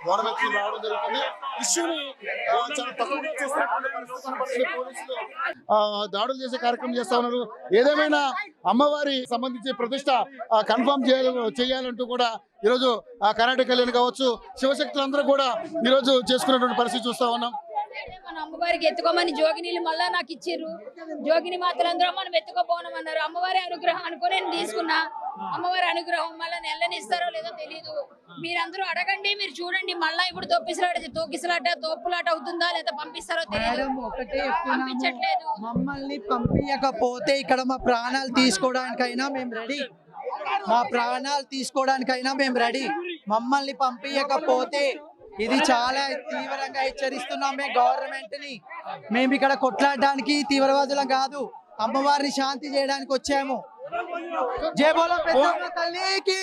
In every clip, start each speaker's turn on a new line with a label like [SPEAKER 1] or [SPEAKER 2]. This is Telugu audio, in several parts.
[SPEAKER 1] గవర్నమెంట్ రావడం జరుగుతుంది. ఇష్యూని చాలా తక్కువగా చూస్తున్నటువంటి పరిస్థితి కనబడుతుంది. పోలీసులు దాడులు చేసే కార్యక్రమం చేస్తా ఉన్నారు. ఏదేమైనా అమ్మవారి సంబంధించి ప్రతిష్ట కన్ఫర్మ్ చేయాలంటూ కూడా ఈరోజు కర్ణాటక కళ్యాణ్ కావచ్చు, శివశక్తులందరూ కూడా ఈరోజు చేసుకున్నటువంటి పరిస్థితి చూస్తా ఉన్నాం.
[SPEAKER 2] మన అమ్మవారికి ఎత్తుకోమని జోగినీళ్ళు మళ్ళా నాకు ఇచ్చిర్రు. జోగిని మాత్రందరూ మనం ఎత్తుకోపోనమన్నారు. అమ్మవారి అనుగ్రహం అనుకుని నేను తీసుకున్నా. అమ్మవారి అనుగ్రహం మళ్ళీ నెలనిస్తారో లేదో తెలీదు. మీరందరూ అడగండి, మీరు చూడండి. మళ్ళా ఇప్పుడు తోకిసలాట తోపులాట అవుతుందా లేదా పంపిస్తారో తెలియదు. పంపించట్లేదు.
[SPEAKER 3] మమ్మల్ని పంపించకపోతే ఇక్కడ మా ప్రాణాలు తీసుకోవడానికైనా మేము రెడీ. మా ప్రాణాలు తీసుకోవడానికైనా మేము రెడీ. మమ్మల్ని పంపించకపోతే ఇది చాలా తీవ్రంగా హెచ్చరిస్తున్నాం మేము గవర్నమెంట్ ని. మేము ఇక్కడ కొట్లాడడానికి తీవ్రవాదులం కాదు, అమ్మవారిని శాంతి చేయడానికి వచ్చాము. జై బోలో పెద్దమ్మ తల్లికి.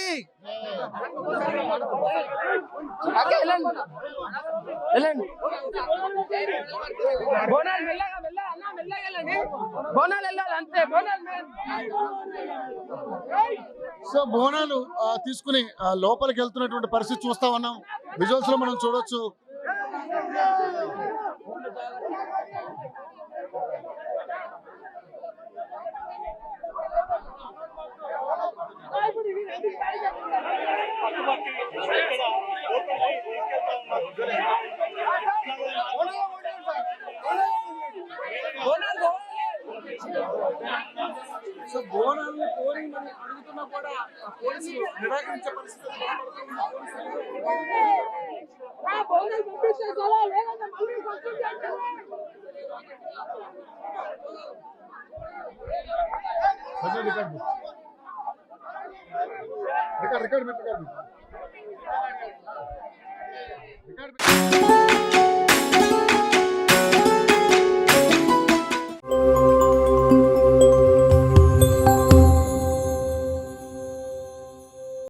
[SPEAKER 1] సో బోనాలు తీసుకుని లోపలికి వెళ్తున్నటువంటి పరిస్థితి చూస్తా ఉన్నాం. విజువల్స్ లో మనం చూడొచ్చు. సో బోనాలను కోరి మనం అడుగుతున్నా కూడా పోలీసులు నిరాకరించే పరిస్థితి. రికార్డ్